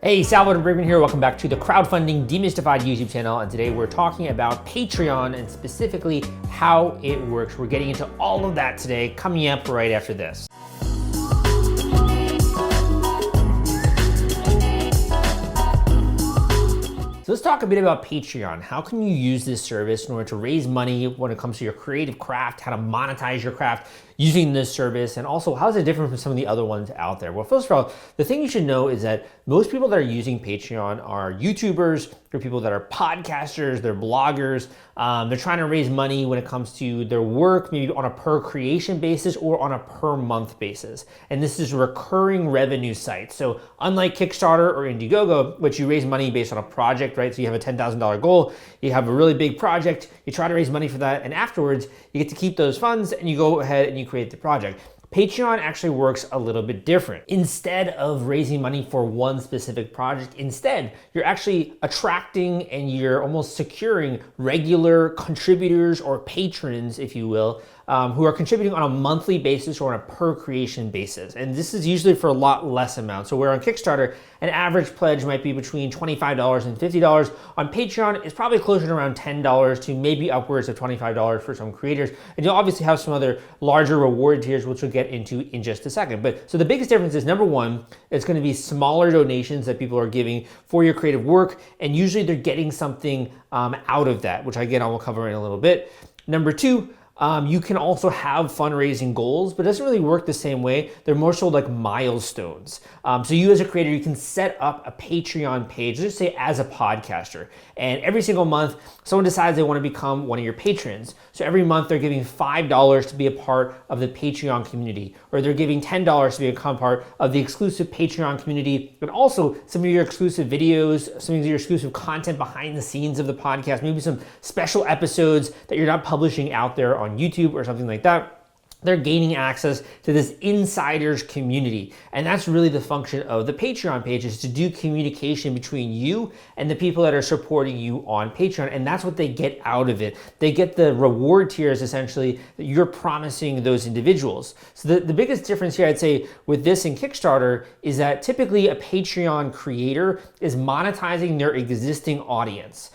Hey, Salvador Briggman here. Welcome back to the Crowdfunding Demystified YouTube channel. And today we're talking about Patreon and specifically how it works. We're getting into all of that today, coming up right after this. So let's talk a bit about Patreon. How can you use this service in order to raise money when it comes to your creative craft, how to monetize your craft using this service, and also how is it different from some of the other ones out there? Well, first of all, the thing you should know is that most people that are using Patreon are YouTubers, they're people that are podcasters, they're bloggers, they're trying to raise money when it comes to their work, maybe on a per creation basis or on a per month basis. And this is a recurring revenue site. So unlike Kickstarter or Indiegogo, which you raise money based on a project, right? So you have a $10,000 goal, you have a really big project, you try to raise money for that, and afterwards you get to keep those funds and you go ahead and you create the project. Patreon actually works a little bit different. Instead of raising money for one specific project, instead, you're actually attracting and you're almost securing regular contributors or patrons, if you will, who are contributing on a monthly basis or on a per creation basis. And this is usually for a lot less amount. So where on Kickstarter, an average pledge might be between $25 and $50. On Patreon, it's probably closer to around $10 to maybe upwards of $25 for some creators. And you'll obviously have some other larger reward tiers, which we'll get into in just a second. But so the biggest difference is, number one, it's going to be smaller donations that people are giving for your creative work. And usually they're getting something out of that, which again, I will cover in a little bit. Number two, you can also have fundraising goals, but it doesn't really work the same way. They're more so like milestones. So you as a creator, you can set up a Patreon page, let's say as a podcaster. And every single month, someone decides they want to become one of your patrons. So every month they're giving $5 to be a part of the Patreon community, or they're giving $10 to become part of the exclusive Patreon community, but also some of your exclusive videos, some of your exclusive content behind the scenes of the podcast, maybe some special episodes that you're not publishing out there on YouTube or something like that. They're gaining access to this insiders community. And that's really the function of the Patreon page, is to do communication between you and the people that are supporting you on Patreon. And that's what they get out of it. They get the reward tiers essentially that you're promising those individuals. So the biggest difference here, I'd say, with this and Kickstarter is that typically a Patreon creator is monetizing their existing audience.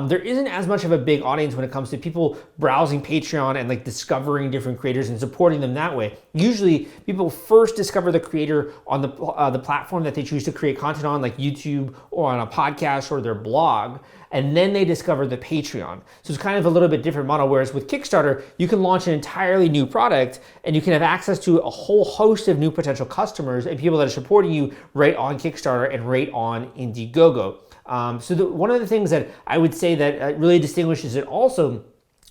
There isn't as much of a big audience when it comes to people browsing Patreon and like discovering different creators and supporting them that way. Usually people first discover the creator on the platform that they choose to create content on, like YouTube or on a podcast or their blog, and then they discover the Patreon. So it's kind of a little bit different model, whereas with Kickstarter, you can launch an entirely new product and you can have access to a whole host of new potential customers and people that are supporting you right on Kickstarter and right on Indiegogo. One of the things that I would say that really distinguishes it also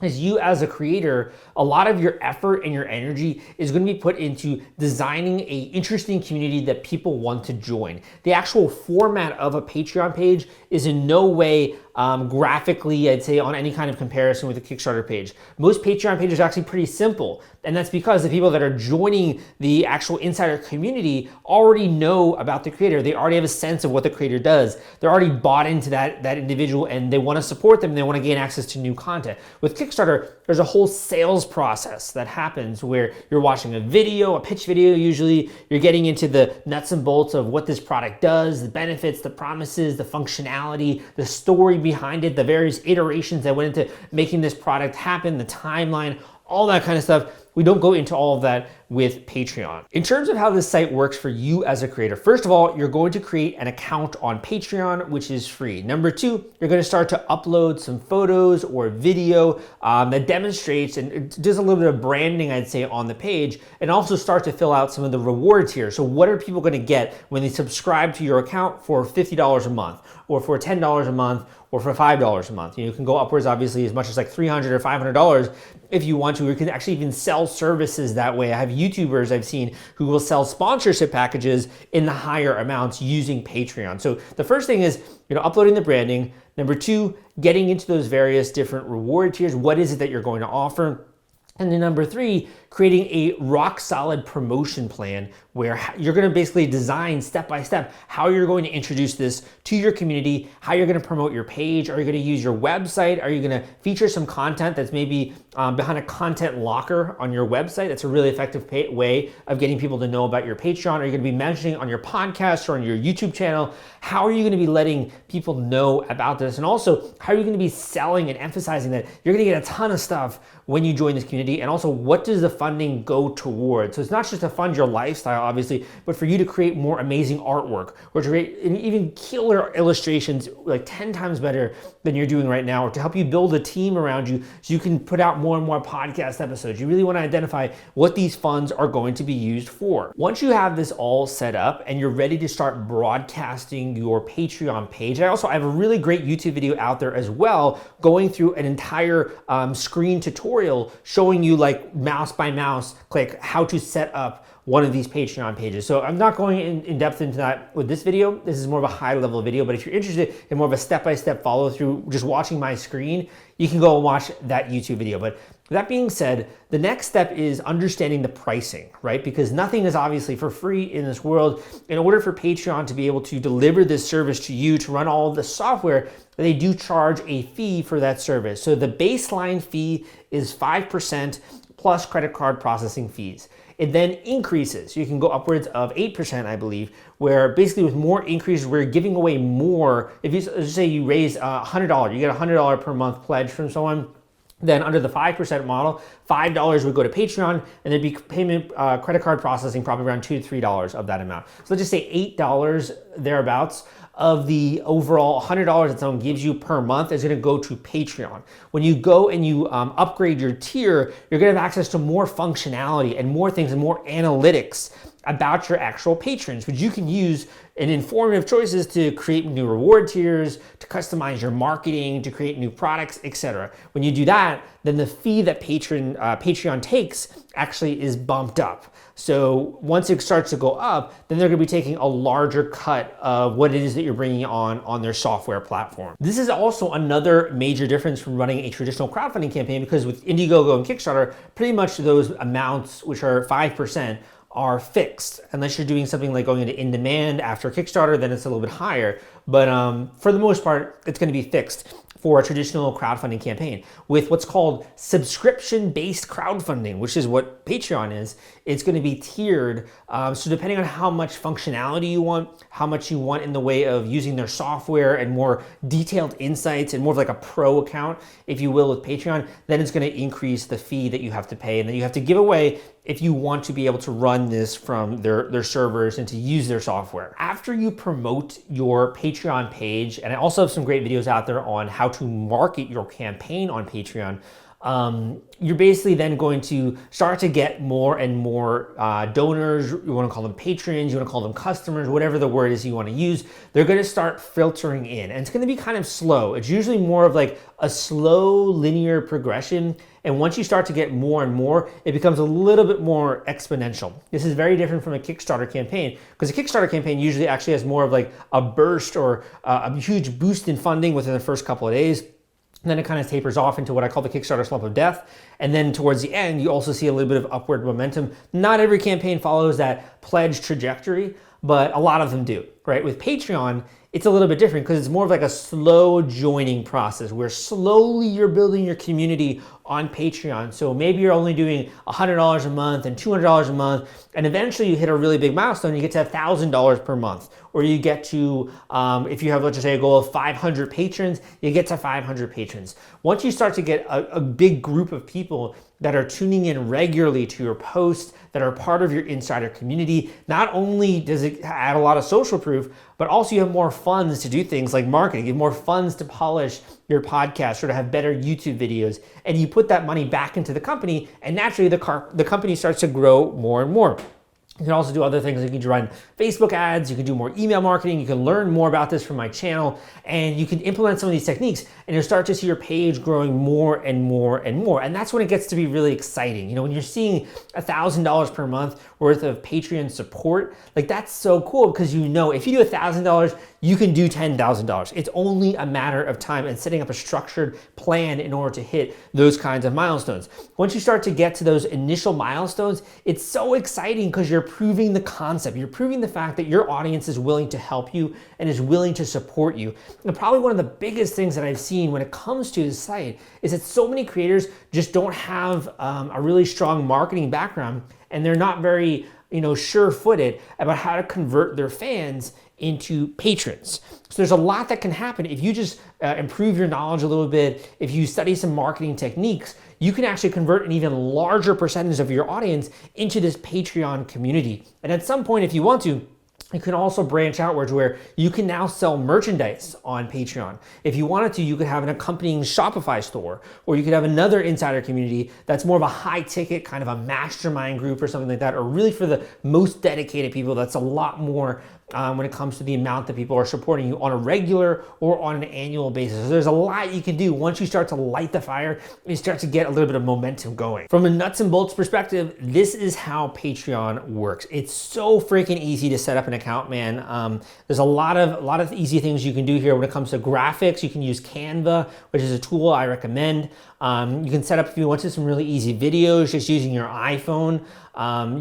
is you as a creator, a lot of your effort and your energy is going to be put into designing an interesting community that people want to join. The actual format of a Patreon page is in no way graphically, I'd say, on any kind of comparison with a Kickstarter page. Most Patreon pages are actually pretty simple. And that's because the people that are joining the actual insider community already know about the creator. They already have a sense of what the creator does. They're already bought into that individual and they want to support them. And they want to gain access to new content. With Kickstarter, there's a whole sales process that happens where you're watching a video, a pitch video usually. You're getting into the nuts and bolts of what this product does, the benefits, the promises, the functionality, the story behind it, the various iterations that went into making this product happen, the timeline, all that kind of stuff. We don't go into all of that with Patreon. In terms of how this site works for you as a creator, first of all, you're going to create an account on Patreon, which is free. Number two, you're going to start to upload some photos or video that demonstrates and it does a little bit of branding, I'd say, on the page, and also start to fill out some of the rewards here. So what are people going to get when they subscribe to your account for $50 a month, or for $10 a month, or for $5 a month? You can go upwards, obviously, as much as like $300 or $500 if you want to. You can actually even sell services that way. I have YouTubers I've seen who will sell sponsorship packages in the higher amounts using Patreon. So the first thing is, uploading the branding. Number two, getting into those various different reward tiers. What is it that you're going to offer? And then number three, creating a rock solid promotion plan where you're going to basically design step by step how you're going to introduce this to your community, how you're going to promote your page. Are you going to use your website? Are you going to feature some content that's maybe behind a content locker on your website? That's a really effective way of getting people to know about your Patreon. Are you going to be mentioning on your podcast or on your YouTube channel? How are you going to be letting people know about this? And also, how are you going to be selling and emphasizing that you're going to get a ton of stuff when you join this community? And also, what does the funding go towards? So it's not just to fund your lifestyle, obviously, but for you to create more amazing artwork or to create even killer illustrations like 10 times better than you're doing right now, or to help you build a team around you so you can put out more and more podcast episodes. You really want to identify what these funds are going to be used for. Once you have this all set up and you're ready to start broadcasting your Patreon page, I have a really great YouTube video out there as well, going through an entire screen tutorial showing you like mouse by mouse click how to set up one of these Patreon pages. So I'm not going in depth into that with this video. This is more of a high level video, but if you're interested in more of a step-by-step follow through, just watching my screen, you can go and watch that YouTube video. But that being said, the next step is understanding the pricing, right? Because nothing is obviously for free in this world. In order for Patreon to be able to deliver this service to you, to run all of the software, they do charge a fee for that service. So the baseline fee is 5% plus credit card processing fees. It then increases. You can go upwards of 8%, I believe, where basically with more increases, we're giving away more. If you say you raise $100, you get a $100 per month pledge from someone, then under the 5% model, $5 would go to Patreon, and there'd be payment credit card processing probably around $2 to $3 of that amount. So let's just say $8 thereabouts of the overall $100 that someone gives you per month is going to go to Patreon. When you go and you upgrade your tier, you're going to have access to more functionality and more things and more analytics about your actual patrons, which you can use in informative choices to create new reward tiers, to customize your marketing, to create new products, etc. When you do that, then the fee that Patreon takes actually is bumped up. So once it starts to go up, then they're going to be taking a larger cut of what it is that you're bringing on their software platform. This is also another major difference from running a traditional crowdfunding campaign, because with Indiegogo and Kickstarter, pretty much those amounts, which are 5%, are fixed. Unless you're doing something like going into in-demand after Kickstarter, then it's a little bit higher. But for the most part, it's going to be fixed for a traditional crowdfunding campaign. With what's called subscription-based crowdfunding, which is what Patreon is, it's going to be tiered. So depending on how much functionality you want, how much you want in the way of using their software and more detailed insights and more of like a pro account, if you will, with Patreon, then it's going to increase the fee that you have to pay, and then you have to give away if you want to be able to run this from their servers and to use their software. After you promote your Patreon page, and I also have some great videos out there on how to market your campaign on Patreon, you're basically then going to start to get more and more donors. You want to call them patrons, you want to call them customers, whatever the word is you want to use. They're going to start filtering in, and it's going to be kind of slow. It's usually more of like a slow linear progression. And once you start to get more and more, it becomes a little bit more exponential. This is very different from a Kickstarter campaign, because a Kickstarter campaign usually actually has more of like a burst or a huge boost in funding within the first couple of days. And then it kind of tapers off into what I call the Kickstarter slump of death. And then towards the end, you also see a little bit of upward momentum. Not every campaign follows that pledge trajectory, but a lot of them do, right? With Patreon, it's a little bit different because it's more of like a slow joining process where slowly you're building your community on Patreon. So maybe you're only doing $100 a month and $200 a month, and eventually you hit a really big milestone, you get to $1,000 per month. Or you get to, if you have, let's just say, a goal of 500 patrons, you get to 500 patrons. Once you start to get a big group of people that are tuning in regularly to your posts, that are part of your insider community, not only does it add a lot of social proof, but also you have more funds to do things like marketing. You have more funds to polish your podcast or to have better YouTube videos. And you put that money back into the company, and naturally the company starts to grow more and more. You can also do other things. You can run Facebook ads, you can do more email marketing, you can learn more about this from my channel, and you can implement some of these techniques, and you'll start to see your page growing more and more and more. And that's when it gets to be really exciting. You know, when you're seeing $1,000 per month worth of Patreon support, like that's so cool, because you know if you do $1,000, you can do $10,000. It's only a matter of time and setting up a structured plan in order to hit those kinds of milestones. Once you start to get to those initial milestones, it's so exciting because you're proving the concept. You're proving the fact that your audience is willing to help you and is willing to support you. And probably one of the biggest things that I've seen when it comes to this site is that so many creators just don't have a really strong marketing background, and they're not very sure-footed about how to convert their fans into patrons. So there's a lot that can happen if you just improve your knowledge a little bit. If you study some marketing techniques, you can actually convert an even larger percentage of your audience into this Patreon community. And at some point, if you want to, you can also branch outwards where you can now sell merchandise on Patreon. If you wanted to, you could have an accompanying Shopify store, or you could have another insider community that's more of a high ticket, kind of a mastermind group or something like that, or really for the most dedicated people, that's a lot more when it comes to the amount that people are supporting you on a regular or on an annual basis. So there's a lot you can do once you start to light the fire and you start to get a little bit of momentum going. From a nuts and bolts perspective, this is how Patreon works. It's so freaking easy to set up an account, man. There's a lot of easy things you can do here when it comes to graphics. You can use Canva, which is a tool I recommend. You can set up, if you want to, some really easy videos just using your iPhone.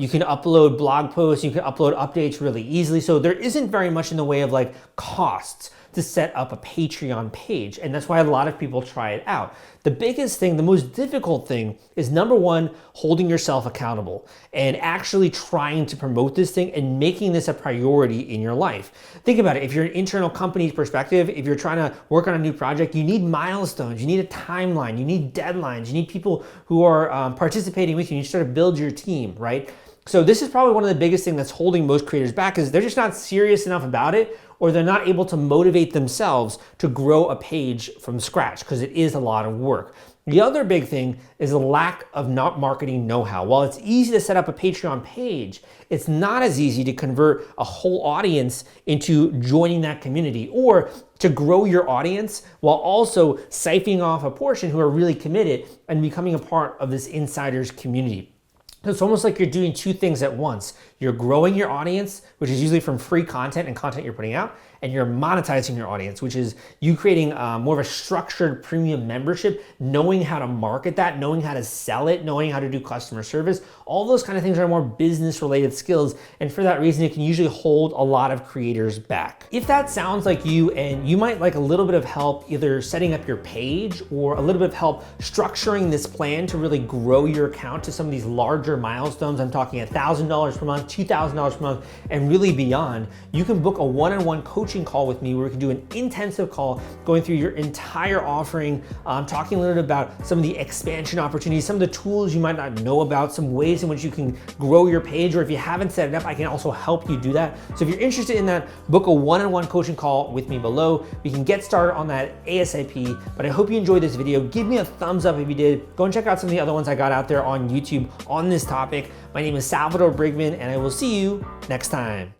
You can upload blog posts, you can upload updates really easily. So there isn't very much in the way of like costs to set up a Patreon page. And that's why a lot of people try it out. The biggest thing, the most difficult thing is, number one, holding yourself accountable and actually trying to promote this thing and making this a priority in your life. Think about it. If you're an internal company's perspective, if you're trying to work on a new project, you need milestones, you need a timeline, you need deadlines, you need people who are participating with you. You start to build your team, right? So this is probably one of the biggest things that's holding most creators back, is they're just not serious enough about it, or they're not able to motivate themselves to grow a page from scratch, because it is a lot of work. The other big thing is the lack of marketing know-how. While it's easy to set up a Patreon page, it's not as easy to convert a whole audience into joining that community, or to grow your audience while also siphoning off a portion who are really committed and becoming a part of this insiders community. It's almost like you're doing two things at once. You're growing your audience, which is usually from free content and content you're putting out, and you're monetizing your audience, which is you creating more of a structured premium membership, knowing how to market that, knowing how to sell it, knowing how to do customer service. All those kind of things are more business related skills, and for that reason, it can usually hold a lot of creators back. If that sounds like you, and you might like a little bit of help either setting up your page or a little bit of help structuring this plan to really grow your account to some of these larger milestones, I'm talking $1,000 per month, $2,000 per month, and really beyond, you can book a one-on-one coaching call with me where we can do an intensive call going through your entire offering, talking a little bit about some of the expansion opportunities, some of the tools you might not know about, some ways in which you can grow your page, or if you haven't set it up, I can also help you do that. So if you're interested in that, book a one-on-one coaching call with me below. We can get started on that ASAP, but I hope you enjoyed this video. Give me a thumbs up if you did. Go and check out some of the other ones I got out there on YouTube on this topic. My name is Salvador Briggman, and I will see you next time.